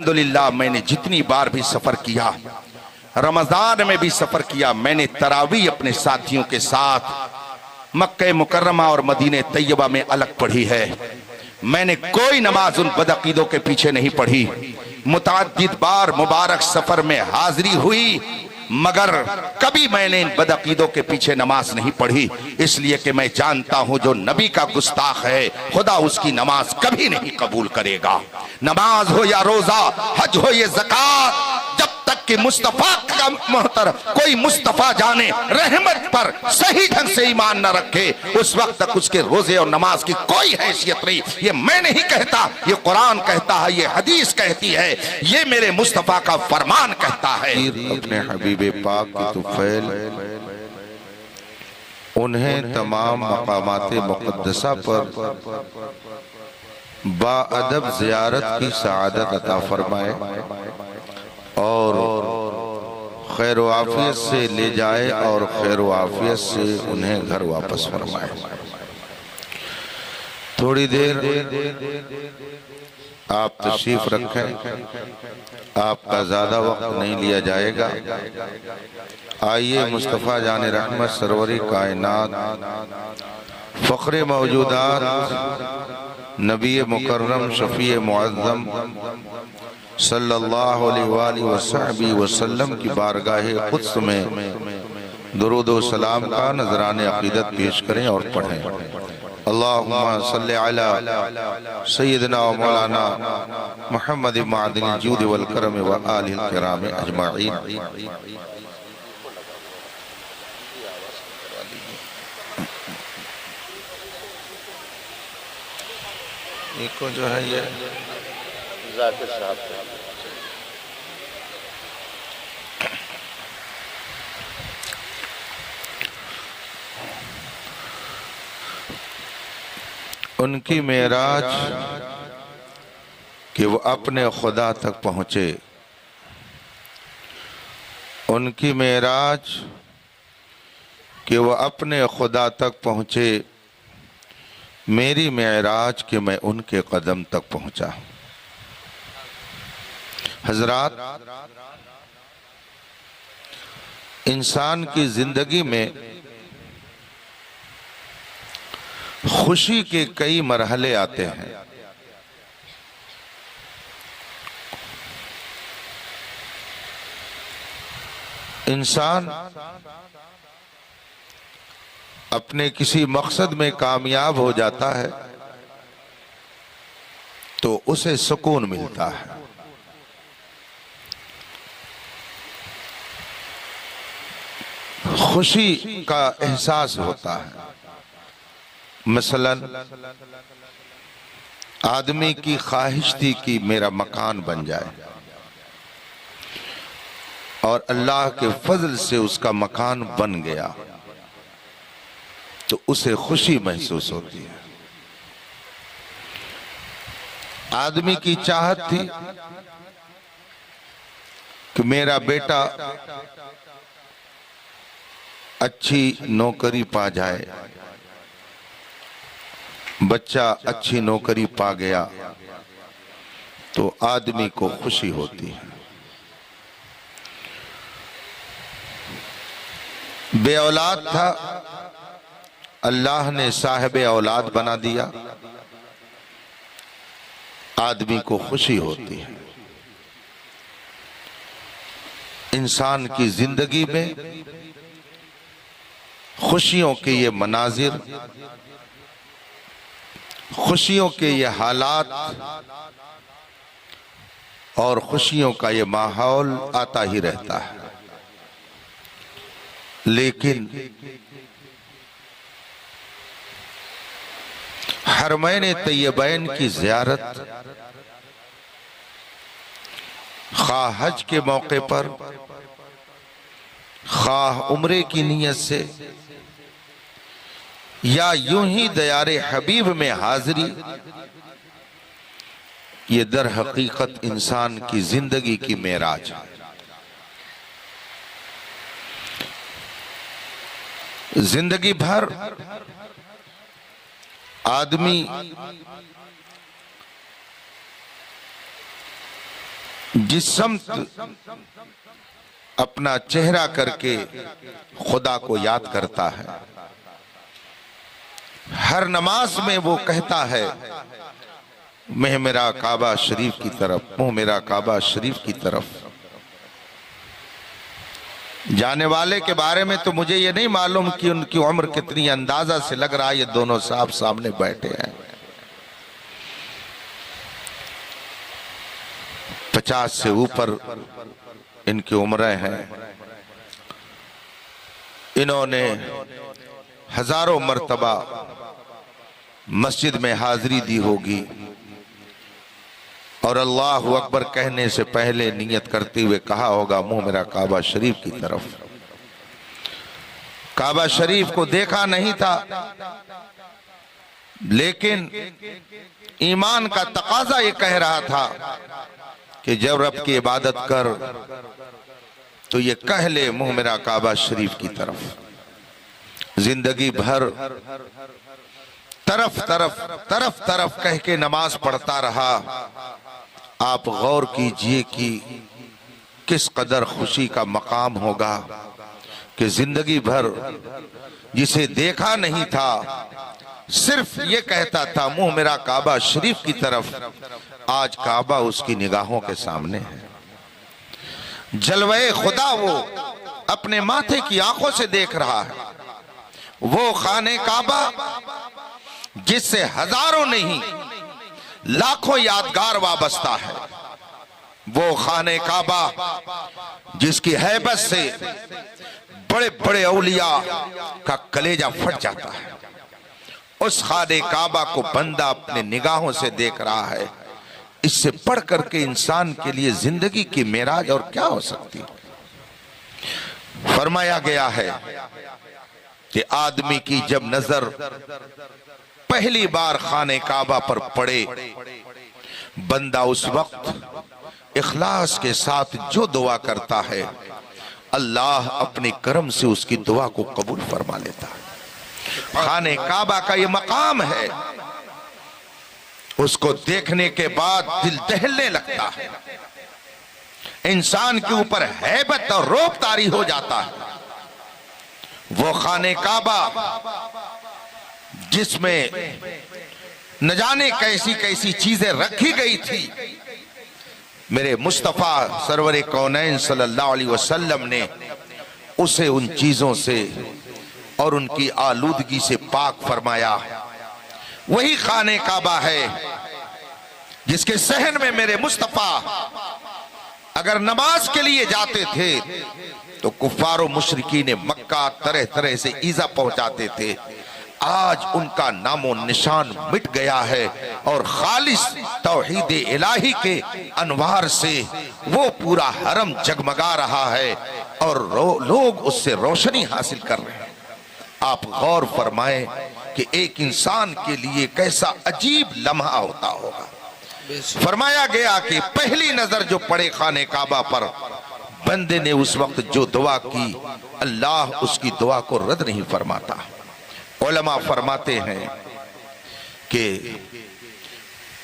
अल्हम्दुलिल्लाह मैंने जितनी बार भी सफर किया, रमजान में भी सफर किया, मैंने तरावी अपने साथियों के साथ मक्के मुकर्रमा और मदीने तैयबा में अलग पढ़ी है। मैंने कोई नमाज उन बदअकीदों के पीछे नहीं पढ़ी। मुतअद्दिद बार मुबारक सफर में हाजिरी हुई, मगर कभी मैंने इन बदअकीदों के पीछे नमाज नहीं पढ़ी, इसलिए कि मैं जानता हूं जो नबी का गुस्ताख है खुदा उसकी नमाज कभी नहीं कबूल करेगा। नमाज हो या रोजा, हज हो या ज़कात, जब तक कि मुस्तफा का मोहतर कोई मुस्तफा जाने रहमत पर सही ढंग से ईमान न रखे, उस वक्त तक उसके रोजे और नमाज की कोई हैसियत नहीं। ये मैं नहीं कहता, ये कुरान कहता है, ये हदीस कहती है, ये मेरे मुस्तफा का फरमान कहता है। अपने हबीबे पाक की तुफैल उन्हें तमाम मकामात मुक़द्दसा पर बाअदब ज़ियारत की सआदत अता फरमाए और खैर व आफियत से ले जाए और खैर व आफियत से उन्हें घर वापस फरमाए। थोड़ी देर आप तशरीफ रखें, आपका ज़्यादा वक्त नहीं लिया जाएगा। आइए मुस्तफ़ा जान रहमत सरवरी कायनात फ़ख्र मौजूदात नबी मुकर्रम शफ़ी मुअज़्ज़म सल्लल्लाहु अलैहि वसल्लम की बारगाह क़ुद्स में दुरूद व सलाम का नज़राने अक़ीदत पेश करें और पढ़ें। अल्लाहुम्मा सल्लि अला सय्यिदना व मौलाना मुहम्मद मादिनिल जूद वल करम व आलिहिल किराम अजमाइन। इनको जो है ये जाकिर साहब उनकी मेराज कि वो अपने खुदा तक पहुँचे, उनकी मेराज कि वो अपने खुदा तक पहुँचे, मेरी मेराज कि मैं उनके कदम तक पहुँचा। हजरात, इंसान की जिंदगी में खुशी के कई मरहले आते हैं। इंसान अपने किसी मकसद में कामयाब हो जाता है तो उसे सुकून मिलता है। खुशी का एहसास होता है। मसलन आदमी की ख्वाहिश थी कि मेरा मकान बन जाए और अल्लाह के फजल से उसका मकान बन गया तो उसे खुशी महसूस होती है। आदमी की चाहत थी कि मेरा बेटा अच्छी नौकरी पा जाए, बच्चा अच्छी नौकरी पा गया तो आदमी को खुशी होती है। बे औलाद था, अल्लाह ने साहिब औलाद बना दिया, आदमी को खुशी होती है। इंसान की जिंदगी में खुशियों के ये मनाजिर, खुशियों के ये हालात और खुशियों का ये माहौल आता ही रहता है, लेकिन हरमैन तैयबैन की ज़ियारत खा हज के मौके पर, खा उम्रे की नीयत से या यूं ही दयारे हबीब में हाजिरी, ये दर हकीकत इंसान की जिंदगी की मेराज है। जिंदगी भर आदमी जिस समत अपना चेहरा करके खुदा को याद करता है, हर नमाज में वो कहता है मुँह मेरा काबा शरीफ की तरफ, मुँह मेरा काबा शरीफ की तरफ। जाने वाले के बारे में तो मुझे ये नहीं मालूम कि उनकी उम्र कितनी, अंदाजा से लग रहा है ये दोनों साहब सामने बैठे हैं 50 से ऊपर इनकी उम्रें हैं। इन्होंने हजारों मर्तबा मस्जिद में हाजिरी दी होगी और अल्लाह अकबर कहने से पहले नियत करते हुए कहा होगा मुंह मेरा काबा शरीफ की तरफ। काबा शरीफ को देखा नहीं था, लेकिन ईमान का तकाजा ये कह रहा था कि जब रब की इबादत कर तो ये कह ले मुंह मेरा काबा शरीफ की तरफ। जिंदगी भर तरफ तरफ तरफ तरफ कह के नमाज पढ़ता रहा। आप गौर कीजिए कि किस कदर खुशी का मकाम होगा कि जिंदगी भर जिसे देखा नहीं था, सिर्फ ये कहता था मुंह मेरा काबा शरीफ की तरफ, आज काबा उसकी निगाहों के सामने है। जलवे खुदा वो अपने माथे की आंखों से देख रहा है। वो खाने काबा जिससे हजारों नहीं लाखों यादगार वाबस्ता है। वो खाने काबा जिसकी हैबत से बड़े बड़े औलिया का कलेजा फट जाता है। उस खाने काबा को बंदा अपने निगाहों से देख रहा है। इससे पढ़ करके इंसान के लिए जिंदगी की मेराज और क्या हो सकती है। फरमाया गया है कि आदमी की जब नजर पहली बार खाने काबा पर पड़े, बंदा उस वक्त इखलास के साथ जो दुआ करता है, अल्लाह अपने करम से उसकी दुआ को कबूल फरमा लेता है। खाने काबा का ये मकाम है, उसको देखने के बाद दिल दहलने लगता है। इंसान के ऊपर हैबत और रौब तारी हो जाता है। वो खाने काबा जिसमें न जाने कैसी कैसी चीजें रखी गई थी, मेरे मुस्तफा सरवर कौनैन सल्लल्लाहु अलैहि वसल्लम ने उसे उन चीजों से और उनकी आलूदगी से पाक फरमाया। वही खाने काबा है जिसके सहन में मेरे मुस्तफा अगर नमाज के लिए जाते थे तो कुफ्फारो मुशरिकीन मक्का तरह तरह से ईजा पहुंचाते थे। आज उनका नामो निशान मिट गया है और खालिस तौहीद इलाही के अनवार से वो पूरा हरम जगमगा रहा है और लोग उससे रोशनी हासिल कर रहे हैं। आप गौर फरमाएं कि एक इंसान के लिए कैसा अजीब लम्हा होता होगा। फरमाया गया कि पहली नजर जो पड़े खाने काबा पर, बंदे ने उस वक्त जो दुआ की, अल्लाह उसकी दुआ को रद्द नहीं फरमाता। उलमा फरमाते हैं कि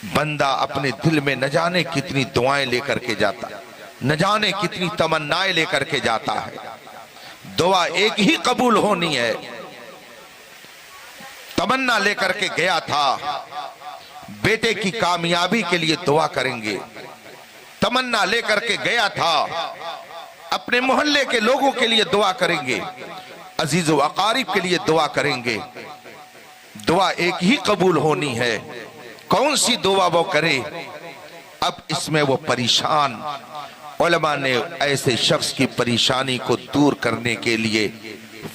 बंदा अपने दिल में न जाने कितनी दुआएं लेकर के जाता, न जाने कितनी तमन्नाएं लेकर के जाता है। दुआ एक ही कबूल होनी है। तमन्ना लेकर के गया था बेटे की कामयाबी के लिए दुआ करेंगे, तमन्ना लेकर के गया था अपने मोहल्ले के लोगों के लिए दुआ करेंगे, अजीज व अकारिब के लिए दुआ करेंगे। दुआ एक ही कबूल होनी है। कौन सी दुआ वो करे? अब इसमें वो परेशान, उलमा ने ऐसे शख्स की परेशानी को दूर करने के लिए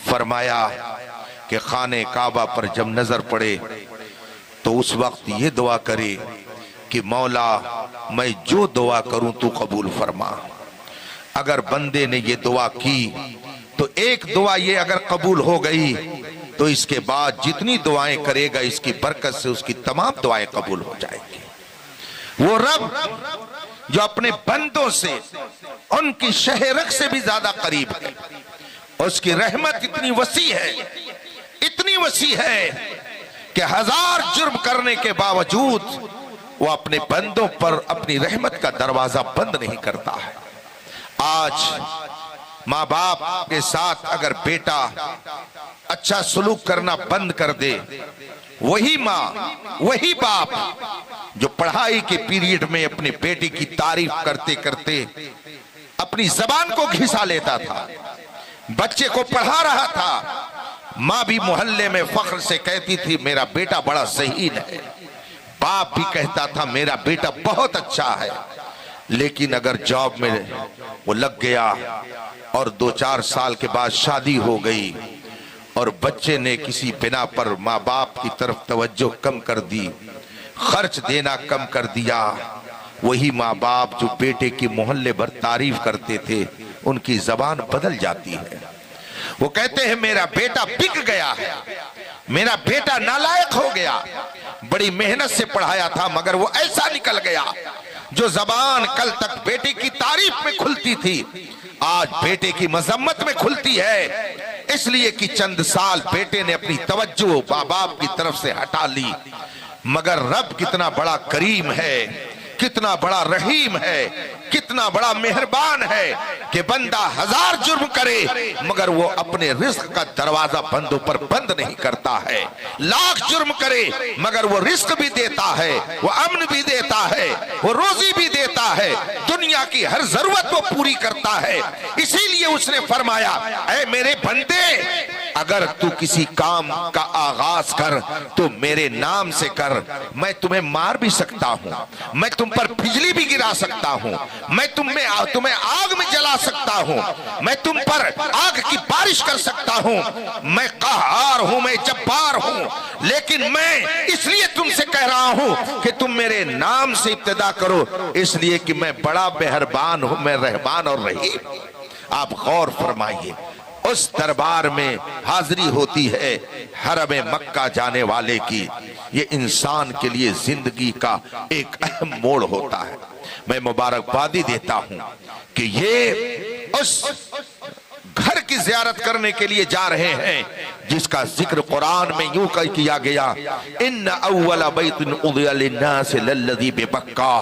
फरमाया कि खाने काबा पर जब नजर पड़े तो उस वक्त ये दुआ करे कि मौला मैं जो दुआ करूं तू कबूल फरमा। अगर बंदे ने ये दुआ की तो एक दुआ ये अगर कबूल हो गई तो इसके बाद जितनी दुआएं करेगा इसकी बरकत से उसकी तमाम दुआएं कबूल हो जाएंगी। वो रब जो अपने बंदों से उनकी शहरक से भी ज्यादा करीब है, उसकी रहमत इतनी वसी है, इतनी वसी है कि हजार जुर्म करने के बावजूद वो अपने बंदों पर अपनी रहमत का दरवाजा बंद नहीं करता है। आज माँ बाप के साथ अगर बेटा अच्छा सलूक करना बंद कर दे, वही माँ वही बाप जो पढ़ाई के पीरियड में अपने बेटे की तारीफ करते करते अपनी जबान को घिसा लेता था, बच्चे को पढ़ा रहा था, माँ भी मोहल्ले में फख्र से कहती थी मेरा बेटा बड़ा ज़हीन है, बाप भी कहता था मेरा बेटा बहुत अच्छा है। लेकिन अगर जॉब में वो लग गया और 2-4 साल के बाद शादी हो गई और बच्चे ने किसी बिना पर माँ बाप की तरफ तवज्जो कम कर दी, खर्च देना कम कर दिया, वही माँ बाप जो बेटे की मोहल्ले भर तारीफ करते थे उनकी जबान बदल जाती है। वो कहते हैं मेरा बेटा बिक गया है, मेरा बेटा नालायक हो गया, बड़ी मेहनत से पढ़ाया था मगर वो ऐसा निकल गया। जो जबान कल तक बेटे की तारीफ में खुलती थी आज बेटे की मजम्मत में खुलती है, इसलिए कि चंद साल बेटे ने अपनी तवज्जो माँ बाप की तरफ से हटा ली। मगर रब कितना बड़ा करीम है, कितना बड़ा रहीम है, कितना बड़ा मेहरबान है कि बंदा 1000 जुर्म करे मगर वो अपने रिस्क का दरवाजा बंदों पर बंद नहीं करता है। लाख जुर्म करे मगर वो रिस्क भी देता है, वो अमन भी देता है, वो रोजी भी देता है, दुनिया की हर जरूरत वो पूरी करता है। इसीलिए उसने फरमाया ऐ मेरे बंदे, अगर तू किसी काम का आगाज कर तो मेरे नाम से कर, मैं तुम्हें मार भी सकता हूँ, मैं तुम पर बिजली भी गिरा सकता हूँ, मैं तुम्हें आग में जला सकता हूँ, मैं तुम पर आग की बारिश कर सकता हूँ, मैं कहहार हूँ, मैं जब्बार हूँ, लेकिन मैं इसलिए तुमसे कह रहा हूँ कि तुम मेरे नाम से इब्तिदा करो, इसलिए कि मैं बड़ा मेहरबान हूँ, मैं रहमान और रहीम। आप गौर फरमाइए, उस दरबार में हाजिरी होती है हरम मक्का जाने वाले की, ये इंसान के लिए जिंदगी का एक अहम मोड़ होता है। मैं मुबारकबादी देता हूं कि ये उस घर की ज़ियारत करने के लिए जा रहे हैं जिसका जिक्र कुरान में यूं किया गया, इन्न अव्वल बैतिन उदिया लिन्नास लल्लज़ी बिमक्का,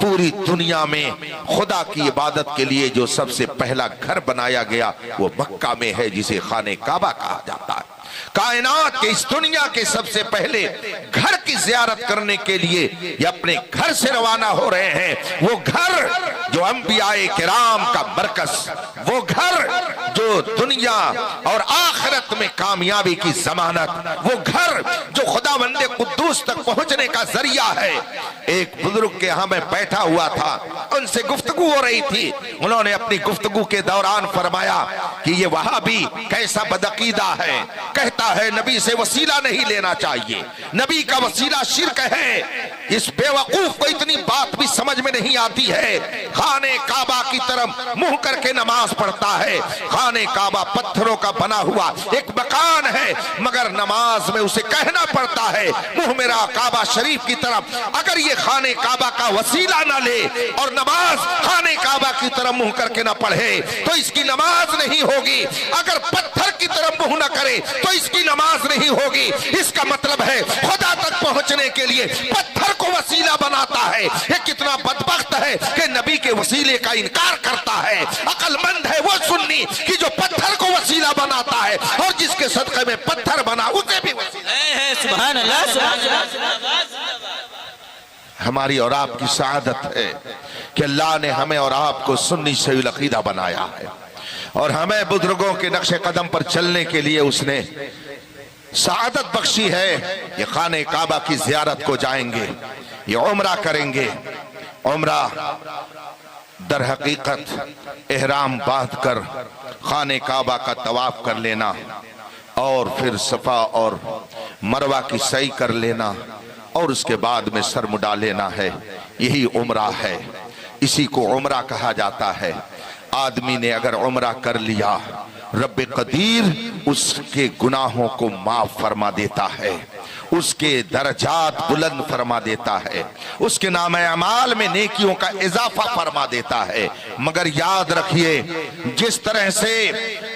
पूरी दुनिया में खुदा की इबादत के लिए जो सबसे पहला घर बनाया गया वो मक्का में है, जिसे खाने काबा कहा जाता है। कायनात के इस दुनिया के सबसे पहले घर की ज़ियारत करने के लिए ये अपने घर से रवाना हो रहे हैं। वो घर जो अंबियाए किराम का मरकज, वो घर जो दुनिया और आखिरत में कामयाबी की जमानत, वो घर जो खुदावंदे कुद्दूस तक पहुंचने का जरिया है। एक बुजुर्ग के यहाँ मैं बैठा हुआ था, उनसे गुफ्तगू हो रही थी, उन्होंने अपनी गुफ्तगू के दौरान फरमाया कि ये वहाबी कैसा बदअकीदा है, कहता है नबी से वसीला नहीं लेना चाहिए, नबी का वसीला शिर्क है। इस बेवकूफ को इतनी बात भी समझ में नहीं आती है, खाने काबा की तरफ मुंह करके नमाज पढ़ता है। खाने काबा पत्थरों का बना हुआ एक मकान है, मगर नमाज में उसे कहना पड़ता है मुंह मेरा काबा शरीफ की तरफ। अगर ये खाने काबा का वसीला ना ले और नमाज खाने काबा की तरफ मुंह करके ना पढ़े तो इसकी नमाज नहीं होगी। अगर पत्थर की तरफ मुंह ना करे तो इसकी नमाज नहीं होगी। इसका मतलब है खुदा तक पहुंचने के लिए पत्थर को वसीला बनाता है। ये कितना बदबख्त है कि नबी के वसीले का इनकार करता है। अक्लमंद है वो सुन्नी कि जो पत्थर को वसीला बनाता है और जिसके सदक़े में पत्थर बना उसे भी वसीला। सुभान अल्लाह, सुभान अल्लाह। हमारी और आपकी सआदत है कि अल्लाह ने हमें और आपको सुन्नी सही अकीदा बनाया है और हमें बुजुर्गों के नक्शे कदम पर चलने के लिए उसने सआदत बख्शी है। ये खाने काबा की ज़ियारत को जाएंगे, ये उम्रा करेंगे। उम्रा दर हकीकत एहराम बांध कर खाने काबा का तवाफ कर लेना और फिर सफा और मरवा की सई कर लेना और उसके बाद में सर मुड़ा लेना है, यही उम्रा है। इसी को उम्रा कहा जाता है। आदमी ने अगर उम्रा कर लिया, रब्बे कदीर उसके गुनाहों को माफ फरमा देता है, उसके दर्जात बुलंद फरमा देता है, उसके नामे अमाल में नेकियों का इजाफा फरमा देता है। मगर याद रखिए, जिस तरह से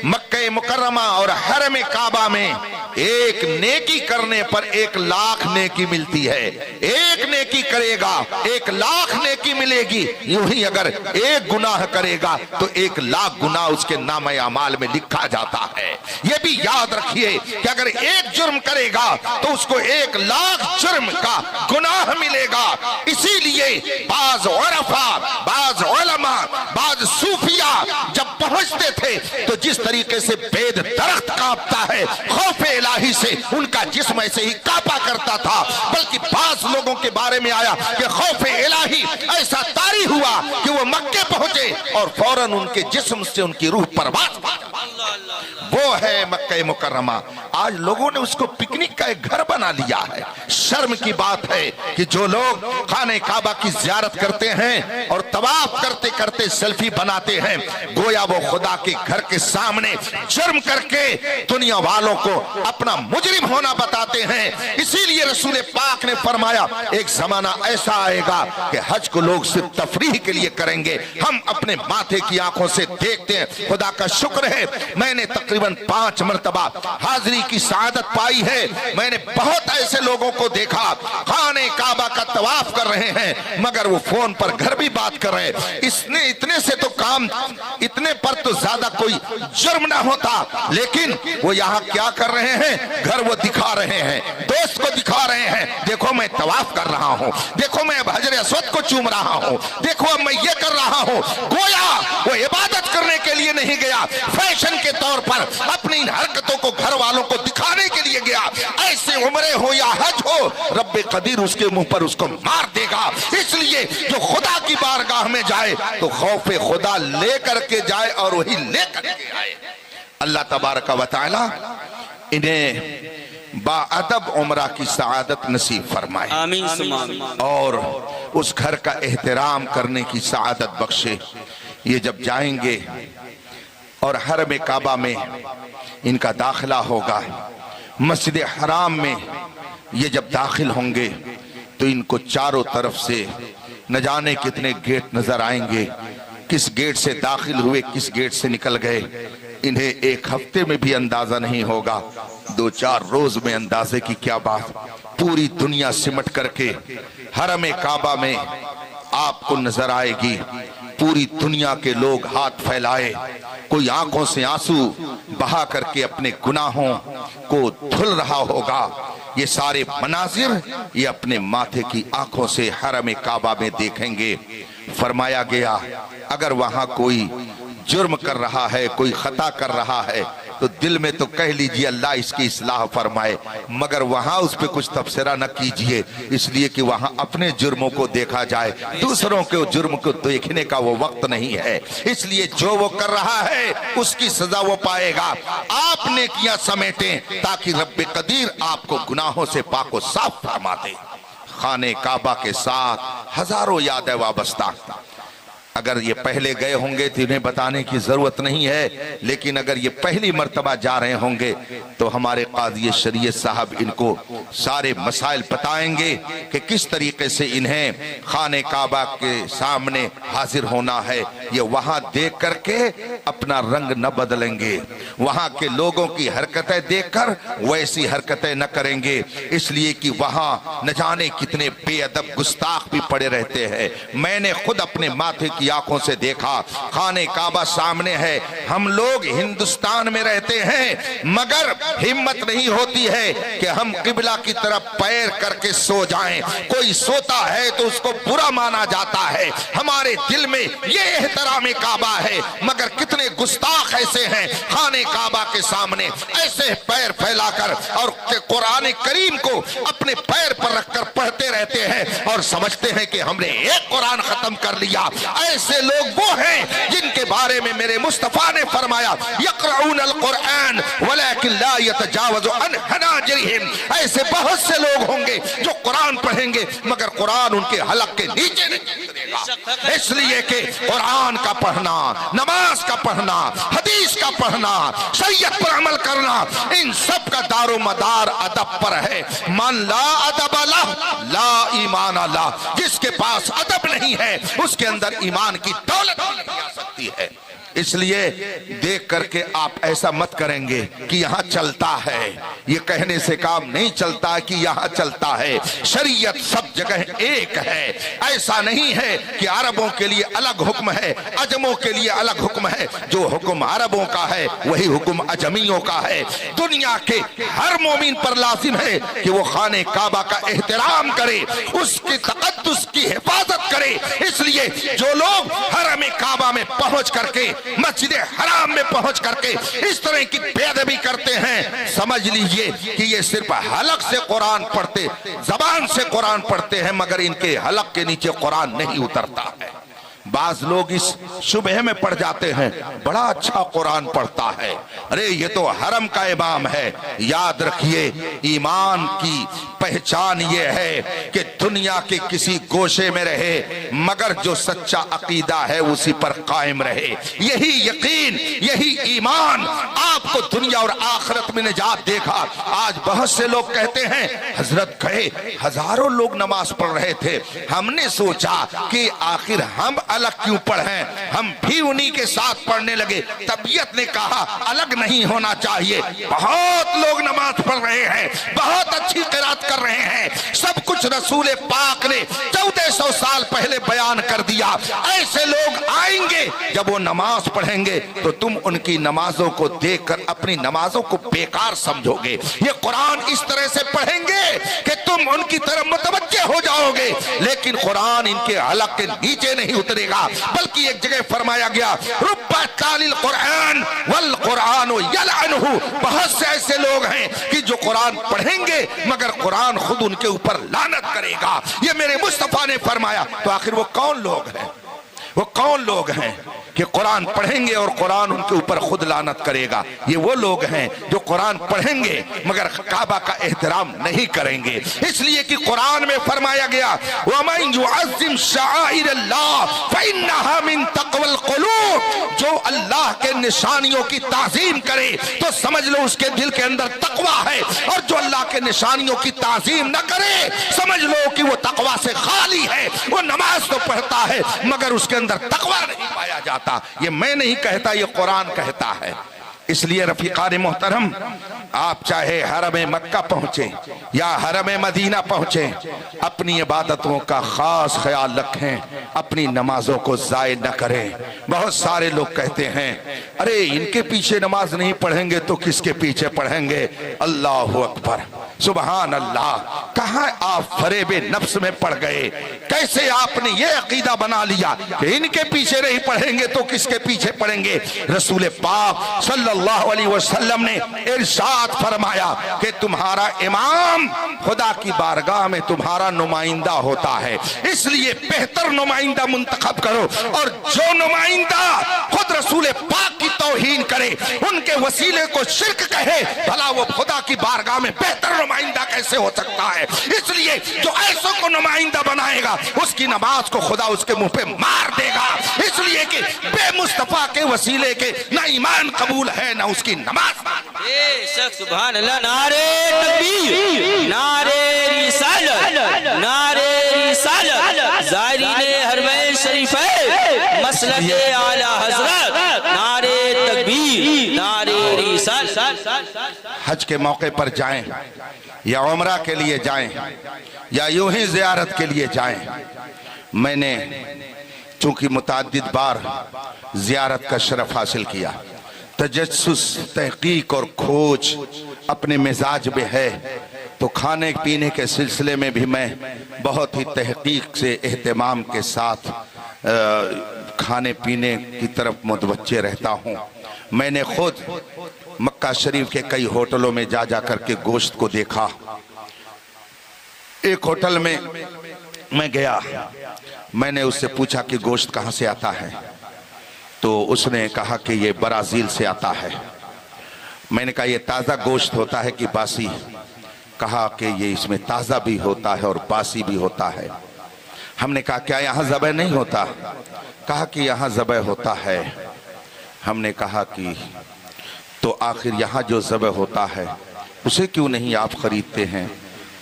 मक्के मुकर्रमा और हरम काबा में एक नेकी करने पर 1,00,000 नेकी मिलती है। एक नेकी करेगा 1,00,000 नेकी मिलेगी। यूं ही अगर एक गुनाह करेगा तो 1,00,000 गुनाह उसके नामे अमाल में लिखा जाता है। यह भी याद रखिए कि अगर एक जुर्म करेगा तो उसको 1,00,000 जुर्म का गुनाह मिलेगा। इसीलिए बाज उलमा, बाज उलमा, बाज सूफिया जब पहुंचते थे तो जिस तरीके से बेद दरख्त कांपता है, खौफे इलाही से उनका जिस्म ऐसे ही कांपा करता था। बल्कि बाज लोगों के बारे में आया कि खौफे इलाही ऐसा तारी हुआ कि वो मक्के पहुंचे और फौरन उनके जिस्म से उनकी रूह परवाज। वो है मक्के मुकर्रमा। आज लोगों ने उसको पिकनिक का एक घर बना लिया है। शर्म की बात है कि जो लोग खाने काबा की ज़ियारत करते हैं और तवाफ करते करते सेल्फी बनाते हैं, गोया वो खुदा के घर के सामने जुर्म करके दुनिया वालों को अपना मुजरिम होना बताते हैं। इसीलिए रसूल पाक ने फरमाया एक जमाना ऐसा आएगा कि हज को लोग सिर्फ तफरीह के लिए करेंगे। हम अपने माथे की आंखों से देखते हैं। खुदा का शुक्र है मैंने तकरीबन 5 मरतबा हाजिरी की सआदत पाई है। मैंने बहुत ऐसे लोगों को देखा खाने काबा का तवाफ कर रहे हैं मगर वो फोन पर घर भी बात कर रहे हैं। इसने इतने से तो काम, इतने पर तो ज्यादा कोई जुर्म ना होता, लेकिन वो यहाँ क्या कर रहे हैं, घर वो दिखा रहे हैं, दोस्त को दिखा रहे हैं, देखो मैं तवाफ कर रहा हूँ, देखो मैं हजर अस्वद को चूम रहा हूँ, देखो अब मैं ये कर रहा हूँ। गोया वो इबादत करने के लिए नहीं गया, फैशन के तौर पर अपनी इन हरकतों को घर वालों को दिखाने के लिए गया। ऐसे उम्रे हो या हज हो, रब्बे कदीर उसके मुंह पर उसको मार देगा। इसलिए जो खुदा की बारगाह में जाए तो खौफे खुदा लेकर के जाए और वही लेकर के आए। अल्लाह तबारक व तआला इन्हें बाअदब उम्रा की सआदत नसीब फरमाए, आमीन सुम्मा आमीन। और उस घर का एहतराम करने की सआदत बख्शे। ये जब जाएंगे और हरम काबा में इनका दाखिला होगा, मस्जिद हराम में ये जब दाखिल होंगे तो इनको चारों तरफ से न जाने कितने गेट नजर आएंगे। किस गेट से दाखिल हुए, किस गेट से निकल गए, इन्हें एक हफ्ते में भी अंदाजा नहीं होगा। 2-4 रोज में अंदाजे की क्या बात। पूरी दुनिया सिमट करके हरम काबा में आपको नजर आएगी। पूरी दुनिया के लोग हाथ फैलाए, कोई आंखों से आंसू बहा करके अपने गुनाहों को धुल रहा होगा। ये सारे मनाजिर ये अपने माथे की आंखों से हरम काबा में देखेंगे। फरमाया गया अगर वहां कोई जुर्म कर रहा है, कोई खता कर रहा है तो दिल में तो कह लीजिए अल्लाह इसकी इस्लाह फरमाए, मगर वहां उस पर कुछ तबसरा न कीजिए, इसलिए कि वहां अपने जुर्मों को देखा जाए, दूसरों के जुर्म को देखने का वो वक्त नहीं है। इसलिए जो वो कर रहा है उसकी सजा वो पाएगा। आप नेकियां समेटें ताकि रब्बे कदीर आपको गुनाहों से पाको साफ फरमा दे। खाने काबा के साथ हजारों यादें वाबस्ता। अगर ये पहले गए होंगे तो इन्हें बताने की जरूरत नहीं है, लेकिन अगर ये पहली मर्तबा जा रहे होंगे तो हमारे काजी शरीयत साहब इनको सारे मसाइल बताएंगे कि किस तरीके से इन्हें खाने काबा के सामने हाजिर होना है। ये वहां देख करके अपना रंग न बदलेंगे, वहां के लोगों की हरकतें देखकर वैसी हरकतें न करेंगे, इसलिए कि वहां न जाने कितने बेअदब गुस्ताख भी पड़े रहते हैं। मैंने खुद अपने माथे की आंखों से देखा। खाने काबा सामने है, हम लोग हिंदुस्तान में रहते हैं मगर हिम्मत नहीं होती है कि हम किबला की तरफ पैर करके सो जाएं। कोई सोता है तो उसको बुरा माना जाता है। हमारे दिल में ये एहतराम काबा है, मगर कितने गुस्ताख ऐसे हैं खाने काबा के सामने ऐसे पैर फैलाकर और कुरान करीम को अपने पैर पर रखकर पढ़ते रहते हैं और समझते हैं कि हमने एक कुरान खत्म कर लिया। ऐसे लोग वो हैं जिनके बारे में मेरे मुस्तफा ने फरमाया यक़रऊन अल कुरान वलाकिन ला यतजावज़ु अन हनाजिरिहिम। ऐसे बहुत से लोग होंगे जो कुरान पढ़ेंगे मगर कुरान उनके हलक के नीचे नहीं उतरेगा। इसलिए कि कुरान का पढ़ना, नमाज का पढ़ना, हदीस का पढ़ना, शरीयत पर अमल करना, इन सब का दारो मदार अदब पर है। मन ला अदब लह ला ईमान लह। जिसके पास अदब नहीं है उसके अंदर ईमान की दौलत नहीं आ सकती है। इसलिए देख करके आप ऐसा मत करेंगे कि यहाँ चलता है, ये कहने से काम नहीं चलता कि यहाँ चलता है। शरीयत सब जगह एक है। ऐसा नहीं है कि अरबों के लिए अलग हुक्म है, अजमों के लिए अलग हुक्म है। जो हुक्म अरबों का है वही हुक्म अजमियों का है। दुनिया के हर मोमिन पर लाजिम है कि वो खाने काबा का एहतराम करे, उसकी तक़द्दुस की हिफाजत करे। इसलिए जो लोग हरम काबा में पहुंच करके, मस्जिद हराम में पहुंच करके इस तरह की बेअदबी करते हैं, समझ लीजिए कि ये सिर्फ हलक से कुरान पढ़ते, जबान से कुरान पढ़ते हैं, मगर इनके हलक के नीचे कुरान नहीं उतरता है। बाज लोग इस शुबह में पड़ जाते हैं, बड़ा अच्छा कुरान पढ़ता है, अरे ये तो हरम का इमाम है। याद रखिए, ईमान की पहचान ये है कि दुनिया के किसी गोशे में रहे, मगर जो सच्चा अकीदा है उसी पर कायम रहे। यही यकीन, यही ईमान आपको दुनिया और आखिरत में निजात देगा। आज बहुत से लोग कहते हैं हजरत गए, हजारों लोग नमाज पढ़ रहे थे, हमने सोचा कि आखिर हम अलग क्यों पढ़ें, हम भी उन्हीं के साथ पढ़ने लगे। तबीयत ने कहा अलग नहीं होना चाहिए। बहुत लोग नमाज पढ़ रहे हैं, बहुत अच्छी क़िरात कर रहे हैं, सब कुछ रसूल पाक ने 1400 साल पहले बयान कर दिया। ऐसे लोग आएंगे, जब वो नमाज पढ़ेंगे तो तुम उनकी नमाजों को देखकर अपनी नमाजों को बेकार समझोगे। ये कुरान इस तरह से पढ़ेंगे कि तुम उनकी तरफ मुतवज्जे हो जाओगे, लेकिन कुरान इनके हलक के नीचे नहीं उतरेगा। बल्कि एक जगह फरमाया गया, रुब्बा तालिल कुरान वल कुरान यलअनहु, बहुत से ऐसे लोग हैं कि जो कुरान पढ़ेंगे मगर कुरान खुद उनके ऊपर लानत करेगा। ये मेरे मुस्तफा ने फरमाया। तो आखिर वो कौन लोग हैं? वो कौन लोग हैं कि कुरान पढ़ेंगे और कुरान उनके ऊपर खुद लानत करेगा? ये वो लोग हैं जो कुरान पढ़ेंगे मगर काबा का एहतराम नहीं करेंगे। इसलिए कि कुरान में फरमाया गया, वमन युअज़्ज़िम शआइरल्लाह फइन्नहा मिन तक़वल क़ुलूब, जो अल्लाह के निशानियों की ताज़ीम करे तो समझ लो उसके दिल के अंदर तक़वा है, और जो अल्लाह के निशानियों की ताज़ीम न करे समझ लो कि वो तक़वा से खाली है। वो नमाज तो पढ़ता है मगर उसके अंदर तक़वा नहीं पाया जाता। ये मैं नहीं कहता, ये कुरान कहता है। इसलिए रफीकान मोहतरम, आप चाहे हरम मक्का पहुंचे या हरम मदीना पहुंचे, अपनी इबादतों का खास ख्याल रखें, अपनी नमाजों को ज़ाय न करें। बहुत सारे लोग कहते हैं अरे इनके पीछे नमाज नहीं पढ़ेंगे तो किसके पीछे पढ़ेंगे? अल्लाह अकबर, सुबहान अल्लाह। कहाँ आप फरेबे नफ्स में पड़ गए? कैसे आपने ये अकीदा बना लिया कि इनके पीछे नहीं पढ़ेंगे तो किसके पीछे पढ़ेंगे? रसूल पाक सल्लल्लाहु अलैहि वसल्लम ने इरशाद फरमाया कि तुम्हारा इमाम खुदा की बारगाह में तुम्हारा नुमाइंदा होता है, इसलिए बेहतर नुमाइंदा मुंतखब करो। और जो नुमाइंदा खुद रसूल पाक की तौहीन करे, उनके वसीले को शिर्क कहे, भला वो खुदा की बारगाह में बेहतर नुमाइंदा कैसे हो सकता है? इसलिए जो ऐसों को नुमाइंदा बनाएगा उसकी नमाज को खुदा उसके मुंह पे मार देगा। इसलिए कि बेमुस्तफा के वसीले के ना ईमान कबूल है ना उसकी नमाज। सुभान अल्लाह, नारे तकबीर, नारे रिसालत, नारे रिसालत, ज़ायरीने हरमैन शरीफ है, मसलके आला हज़रत, नारे तकबीर, नारे रिसालत। हज के मौके पर जाएं या उम्रा के लिए जाएं या यूं ही ज़ियारत के लिए जाएं, मैंने चूंकि मुतअद्दिद बार ज़ियारत का शरफ हासिल किया, तजस्सुस, तहकीक और खोज अपने मिजाज में है, तो खाने पीने के सिलसिले में भी मैं बहुत ही तहकीक से एहतमाम के साथ खाने पीने की तरफ मुतवज्जे रहता हूँ। मैंने खुद मक्का शरीफ के कई होटलों में जा जा करके गोश्त को देखा। एक होटल में मैं गया, मैंने उससे पूछा कि गोश्त कहाँ से आता है, तो उसने कहा कि ये ब्राज़ील से आता है। मैंने कहा ये ताज़ा गोश्त होता है कि बासी? कहा कि ये इसमें ताज़ा भी होता है और बासी भी होता है। हमने कहा क्या यहाँ ज़बह नहीं होता? कहा कि यहाँ ज़बह होता है। हमने कहा कि तो आखिर यहाँ जो ज़बह होता है उसे क्यों नहीं आप ख़रीदते हैं,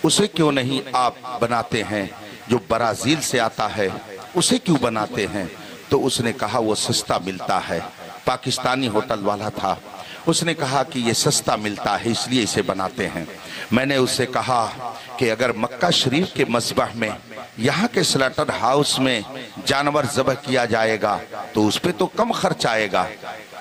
उसे क्यों नहीं आप बनाते हैं? जो ब्राज़ील से आता है उसे क्यों बनाते हैं? तो उसने कहा वो सस्ता मिलता है, पाकिस्तानी होटल वाला था। उसने कहा कि ये सस्ता मिलता है इसलिए इसे बनाते हैं। मैंने उससे कहा कि अगर मक्का शरीफ के मस्बह में यहाँ के स्लॉटर हाउस में जानवर ज़बह किया जाएगा तो उस पर तो कम खर्च आएगा,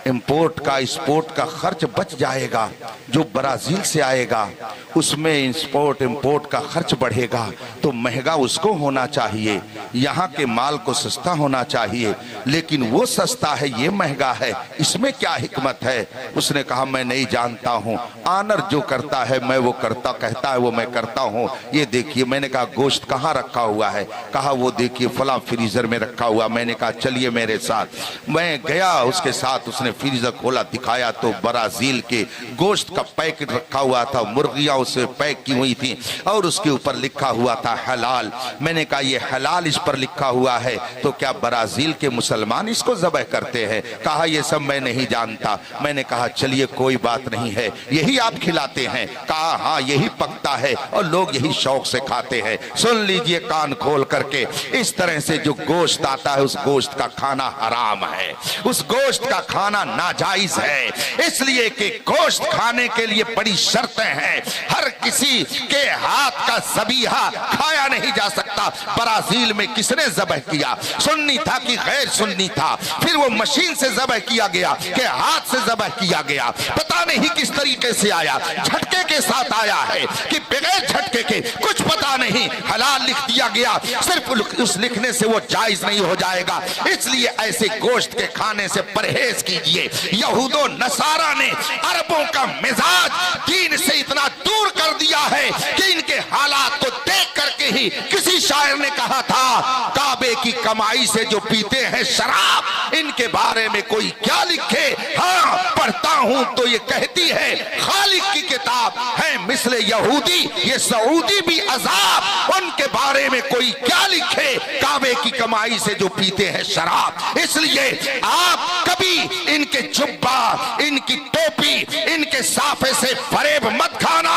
इंपोर्ट का एक्सपोर्ट का खर्च बच जाएगा। जो ब्राज़ील से आएगा उसमें इंपोर्ट इंपोर्ट का खर्च बढ़ेगा, तो महंगा उसको होना चाहिए, यहाँ के माल को सस्ता होना चाहिए। लेकिन वो सस्ता है ये महंगा है, इसमें क्या हिकमत है? उसने कहा मैं नहीं जानता हूँ, आनर जो करता है मैं वो करता, कहता है वो मैं करता हूँ। ये देखिए। मैंने कहा गोश्त कहाँ रखा हुआ है? कहा वो देखिए फला फ्रीजर में रखा हुआ। मैंने कहा चलिए मेरे साथ। मैं गया उसके साथ, उसने फ्रीजर खोला, दिखाया तो ब्राजील के गोश्त का पैकेट रखा हुआ था, मुर्गियां उससे पैक की हुई थी और उसके ऊपर लिखा हुआ था हलाल। मैंने कहा ये हलाल इस पर लिखा हुआ है तो क्या ब्राजील के मुसलमान इसको ज़बह करते हैं? कहा ये सब मैं नहीं जानता। मैंने कहा चलिए कोई बात नहीं है, यही आप खिलाते हैं? कहा हाँ यही पकता है और लोग यही शौक से खाते हैं। सुन लीजिए कान खोल करके, इस तरह से जो गोश्त आता है उस गोश्त का खाना हराम है, उस गोश्त का खाना नाजायज है, इसलिए कि गोश्त खाने के लिए बड़ी शर्तें हैं। हर किसी के हाथ का ज़बीहा खाया नहीं जा सकता। ब्राजील में किसने ज़बह किया? सुन्नी था कि गैर सुन्नी था? फिर वो मशीन से ज़बह किया गया कि हाथ से ज़बह किया गया? पता नहीं किस तरीके से आया, झटके के साथ आया है कि बगैर झटके के, कुछ पता नहीं। हलाल लिख दिया गया, सिर्फ उस लिखने से वो जायज नहीं हो जाएगा। इसलिए ऐसे गोश्त के खाने से परहेज कीजिए। यहूदो नसारा ने अरबों का मिजाज दीन से इतना दूर कर दिया है कि इनके हालात को देख करके ही किसी शायर ने कहा था काबे की कमाई से जो पीते हैं शराब, इनके बारे में कोई क्या लिखे? हाँ पढ़ता हूं तो ये कहती है खालिक की किताब है मिसले यहूदी, ये सऊदी भी अजाब, उनके बारे में कोई क्या लिखे? काबे की कमाई से जो पीते हैं शराब। इसलिए आप कभी इनके जुब्बा, इनकी टोपी, इनके साफे से फरेब मत खाना।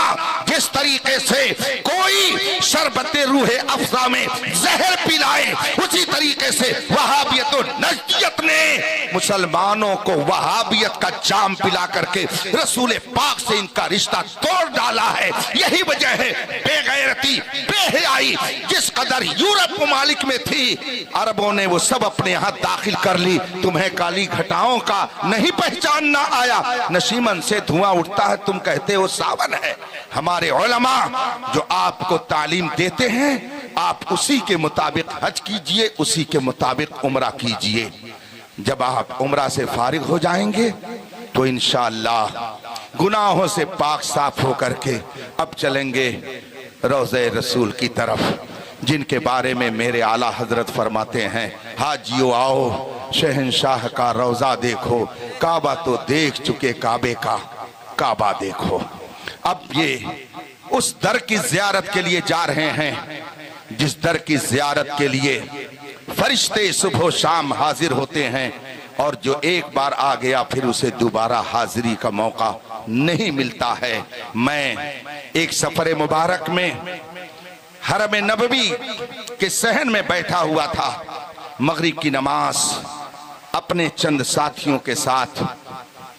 जिस तरीके से कोई शरबते रूहे अफजा में जहर पिलाए, उसी तरीके से वहाबियत और नजदियत ने मुसलमानों को वहाबियत का जाम पिला करके रसूल पाक से इनका रिश्ता तोड़ डाला है। यही वजह है बेगैरती, बेहयाई जिस कदर यूरोप ममालिक में थी, अरबों ने वो सब अपने यहाँ दाखिल कर ली। तुम्हें काली घटाओं का नहीं पहचानना आया, नशीमन से धुआं उठता है, तुम कहते हो सावन है। हमारे उलमा जो आपको तालीम देते हैं, आप उसी के मुताबिक हज कीजिए, उसी के मुताबिक उम्रा कीजिए। जब आप उम्रा से फारिग हो जाएंगे तो इंशाअल्लाह गुनाहों से पाक साफ होकर के अब चलेंगे रोज़े रसूल की तरफ, जिनके बारे में मेरे आला हजरत फरमाते हैं हाजियो आओ शहंशाह का रोजा देखो, काबा तो देख चुके काबे का काबा देखो। अब ये उस दर की जियारत के लिए जा रहे हैं जिस दर की जियारत के लिए फरिश्ते सुबह शाम हाजिर होते हैं, और जो एक बार आ गया फिर उसे दोबारा हाजिरी का मौका नहीं मिलता है। मैं एक सफर मुबारक में हरम नबवी के सहन में बैठा हुआ था, मगरिब की नमाज अपने चंद साथियों के साथ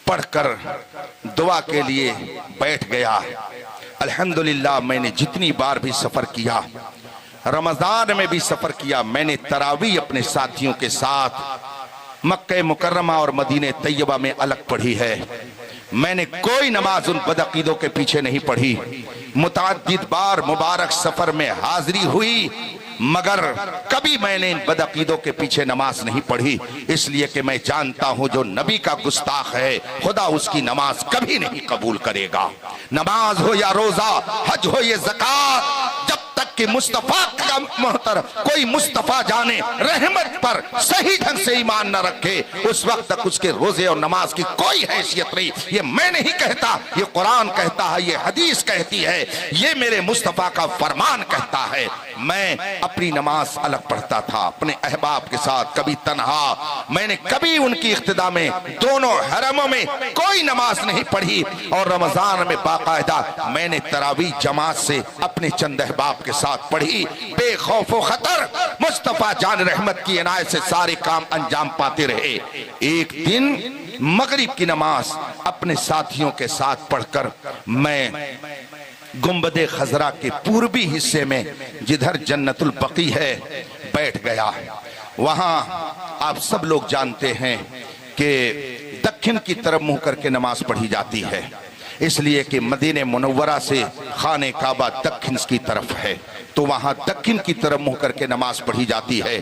पढ़कर दुआ के लिए बैठ गया। अल्हम्दुलिल्लाह मैंने जितनी बार भी सफर किया, रमजान में भी सफर किया, मैंने तरावी अपने साथियों के साथ मक्के मुकर्रमा और मदीने तैयबा में अलग पढ़ी है। मैंने कोई नमाज उन बदअकीदों के पीछे नहीं पढ़ी। मुतअद्दिद बार मुबारक सफर में हाजिरी हुई, मगर कभी मैंने इन बदअकीदों के पीछे नमाज नहीं पढ़ी, इसलिए कि मैं जानता हूं जो नबी का गुस्ताख है खुदा उसकी नमाज कभी नहीं कबूल करेगा। नमाज हो या रोजा, हज हो या ज़कात, जब तक कि मुस्तफा का मोहतर कोई मुस्तफा जाने रहमत पर सही ढंग से ईमान न रखे, उस वक्त तक उसके रोजे और नमाज की कोई हैसियत नहीं। ये मैं नहीं कहता, ये कुरान कहता है, ये हदीस कहती है, ये मेरे मुस्तफा का फरमान कहता है। मैं अपनी नमाज अलग पढ़ता था अपने अहबाब के साथ, कभी तन्हा। मैंने कभी उनकी इख्तिदा में दोनों हरमों में कोई नमाज नहीं पढ़ी, और रमजान में बाकायदा मैंने तरावी जमात से अपने चंद अहबाब के साथ साथ पढ़ी। बेखौफ व खतर मुस्तफा जान रहमत की इनायत से सारे काम अंजाम पाते रहे। एक दिन मगरिब की नमाज अपने साथियों के साथ पढ़कर मैं गुंबदे खजरा के पूर्वी हिस्से में, जिधर जन्नतुल बकी है, बैठ गया। वहां आप सब लोग जानते हैं कि दक्षिण की तरफ मुंह करके नमाज पढ़ी जाती है, इसलिए कि मदीने मुनव्वरा से खाने काबा दक्षिण की तरफ है, तो वहां दक्षिण की तरफ मुंह करके नमाज पढ़ी जाती है।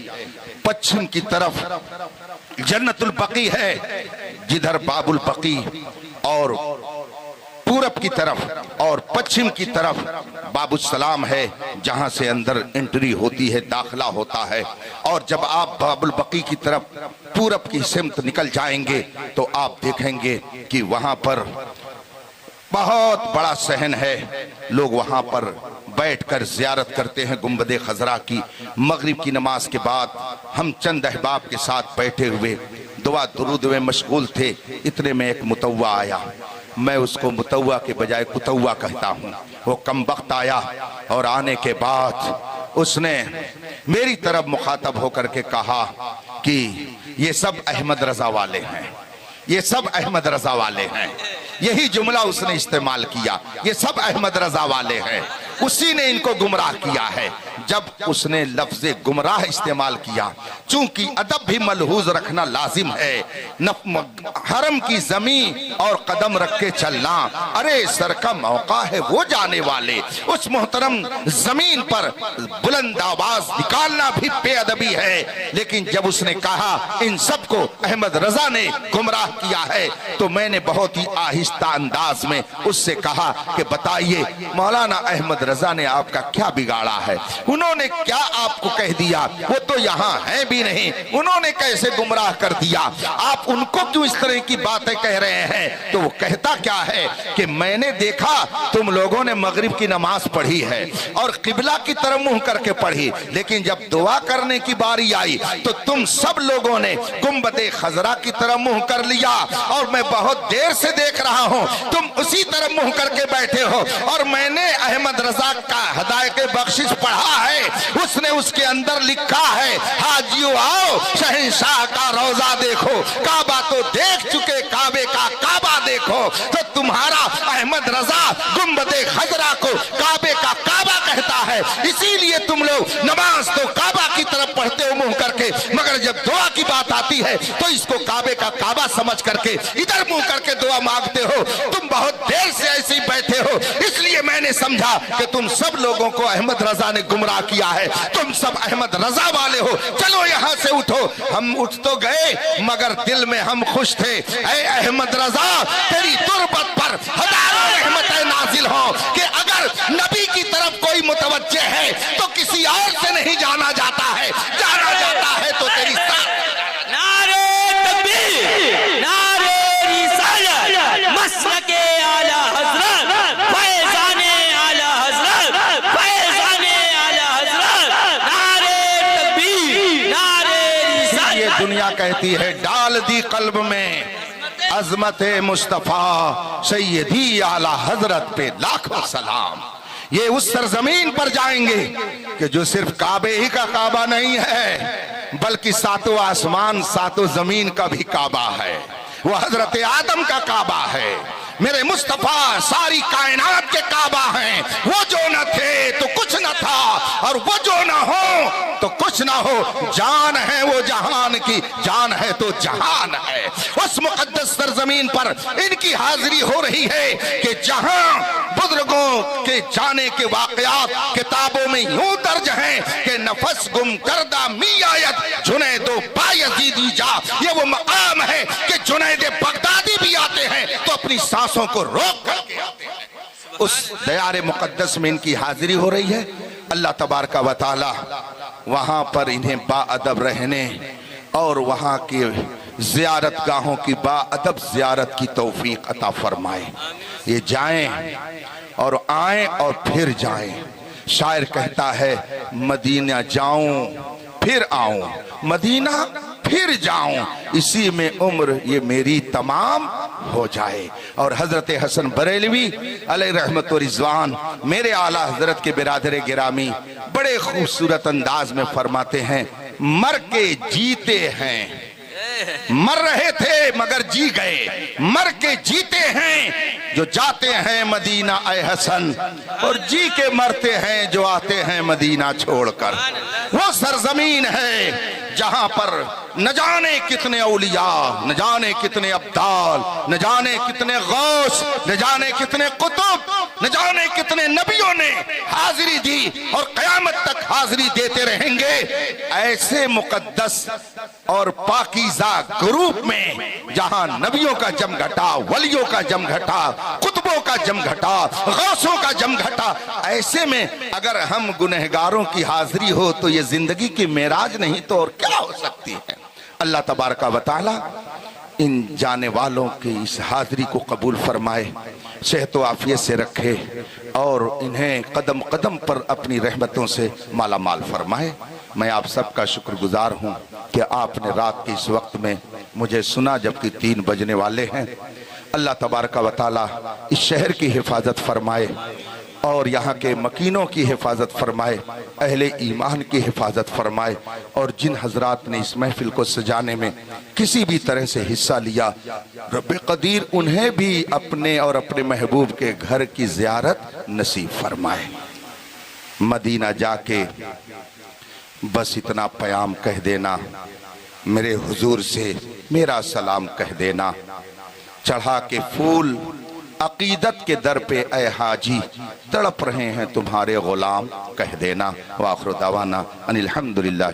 पश्चिम की तरफ जन्नतुल बकी है, जिधर बाबुल बकी, और पूरब की तरफ और पश्चिम की तरफ बाबुल सलाम है, जहां से अंदर एंट्री होती है, दाखिला होता है। और जब आप बाबुल बकी की तरफ पूरब की सिमत निकल जाएंगे तो आप देखेंगे कि वहां पर बहुत बड़ा सहन है। लोग वहां पर बैठकर जियारत करते हैं गुंबदे खजरा की। मगरिब की नमाज के बाद हम चंद अहबाब के साथ बैठे हुए दुआ दुरूद में मशगूल थे। इतने में एक मुतव्वा आया, मैं उसको मुतव्वा के बजाय कुतव्वा कहता हूँ। वो कमबख्त आया और आने के बाद उसने मेरी तरफ मुखातब होकर के कहा कि ये सब अहमद रजा वाले हैं, ये सब अहमद रजा वाले हैं। यही जुमला उसने इस्तेमाल किया, ये सब अहमद रजा वाले हैं, उसी ने इनको गुमराह किया है। जब उसने लफ्ज़ गुमराह इस्तेमाल किया, चूंकि अदब भी मलहूज रखना लाजिम है, हरम की जमीन और कदम रख के चलना, अरे सर का मौका है वो जाने वाले, उस मोहतरम जमीन पर बुलंद आवाज निकालना भी बेअदबी है। लेकिन जब उसने कहा इन सबको अहमद रजा ने गुमराह किया है, तो मैंने बहुत ही आहिस्ता अंदाज में उससे कहा कि बताइए मौलाना अहमद रजा ने आपका क्या बिगाड़ा है, उन्होंने क्या आपको कह दिया, वो तो यहाँ है भी नहीं, उन्होंने कैसे गुमराह कर दिया, आप उनको क्यों इस तरह की बातें कह रहे हैं। तो वो कहता क्या है कि मैंने देखा तुम लोगों ने मगरिब की नमाज पढ़ी है और किबला की तरफ मुंह करके पढ़ी, लेकिन जब दुआ करने की बारी आई तो तुम सब लोगों ने गुंबदे खजरा की तरफ मुंह कर लिया, और मैं बहुत देर से देख रहा हूं तुम उसी तरफ मुंह करके बैठे हो। और मैंने अहमद रजा का हदायत बख्शिश पढ़ा है, उसने उसके अंदर लिखा है हाजियो आओ शहंशाह का रोजा देखो, काबा तो देख चुके काबे का काबा देखो। तो तुम्हारा अहमद रजा गुंबदे खजरा को काबे का काबा कहता है, इसीलिए तुम लोग नमाज तो काबा की तरफ पढ़ते हो मुंह करके, मगर जब दुआ की बात आती है तो इसको काबे का काबा समझ करके इधर मुंह करके दुआ मांगते हो। तुम बहुत देर से ऐसे ही बैठे हो, इसलिए मैंने समझा कि तुम सब लोगों को अहमद रजा ने गुमराह किया है, तुम सब अहमद रजा वाले हो, चलो यहाँ से उठो। हम उठ तो गए मगर दिल में हम खुश थे। ऐ अहमद रजा, तेरी तुरबत पर हजारों रहमतें नाजिल हो कि अगर नबी की तरफ कोई मुतवज्जे है तो किसी और से नहीं जाना जाता है, जाना जाता है तो तेरी नारे तकबीर, नारे रिसालत, मसलके आला हजरत, फैज़ाने आला हजरत, फैज़ाने आला हजरत, नारे तकबीर, नारे रिसालत। ये दुनिया कहती है डाल दी कल्ब में अजमत मुस्तफा सैयदी आला हजरत पे लाखों सलाम। ये उस सरजमीन पर जाएंगे कि जो सिर्फ काबे ही का काबा नहीं है, बल्कि सातों आसमान सातों जमीन का भी काबा है, वो हजरत आदम का काबा है। मेरे मुस्तफा सारी कायनात के काबा हैं। वो जो न थे तो कुछ न था, और वो जो न हो तो कुछ न हो। जान है वो जहान की, जान है तो जहान है। उस मुकद्दस सरजमीन पर इनकी हाजिरी हो रही है कि जहां बुजुर्गों के जाने के वाकयात किताबों में यूं दर्ज हैं कि नफस गुम करदा मियायत जुनैदो बायजीदी जा। ये वो मकाम है कि जुनैद बगदादी भी आते हैं तो अपनी सांसों को रोक करके आते हैं। उस दयारे मुकद्दस में इनकी हाजिरी हो रही है। अल्लाह तबारक व तआला वहां पर इन्हें बाअदब रहने और वहां की ज़ियारत गाहों की बाअदब ज़ियारत की तौफीक अता फरमाए। ये जाएं और आएं और फिर जाएं। शायर कहता है मदीना जाऊं फिर आऊं, मदीना फिर जाऊं, इसी में उम्र ये मेरी तमाम हो जाए। और हजरत हसन बरेलवी अलैहि रहमत व रिजवान मेरे आला हजरत के बिरादर गिरामी बड़े खूबसूरत अंदाज में फरमाते हैं, मर के जीते हैं, मर रहे थे मगर जी गए, मर के जीते हैं जो जाते हैं मदीना ए हसन, और जी के मरते हैं जो आते हैं मदीना छोड़कर। वो सरजमीन है जहां पर न जाने कितने औलिया, न जाने कितने अब्दाल, न जाने कितने गौस, न जाने कितने कुतुब, न जाने कितने नबियों ने हाजिरी दी और कयामत तक हाजिरी देते रहेंगे। ऐसे मुकद्दस और पाकीज़ा ग्रुप में जहां नबियों का जम घटा, वलियों का जम घटा, कुतुबों का जम घटा, गौसों का जम घटा, ऐसे में अगर हम गुनहगारों की हाजिरी हो तो ये जिंदगी की मेराज नहीं तो और क्या हो सकती है। अल्लाह तबारका व तआला इन जाने वालों की इस हाजिरी को कबूल फरमाए, सेहत व आफियत से रखे और इन्हें कदम कदम पर अपनी रहमतों से माला माल फरमाए। मैं आप सबका शुक्रगुजार हूँ कि आपने रात के इस वक्त में मुझे सुना जबकि 3 बजने वाले हैं। अल्लाह तबारका व तआला इस शहर की हिफाजत फरमाए और यहाँ के मकीनों की हिफाजत फरमाए, अहले ईमान की हिफाजत फरमाए, और जिन हजरात ने इस महफिल को सजाने में किसी भी तरह से हिस्सा लिया, रब्बे कदीर उन्हें भी अपने और अपने महबूब के घर की ज़ियारत नसीब फरमाए। मदीना जाके बस इतना प्याम कह देना, मेरे हुजूर से मेरा सलाम कह देना, चढ़ा के फूल अकीदत के दर पे ए हाजी तड़प रहे हैं तुम्हारे गुलाम कह देना। वाखिर दावाना अनिल हम्दुलिल्लाह।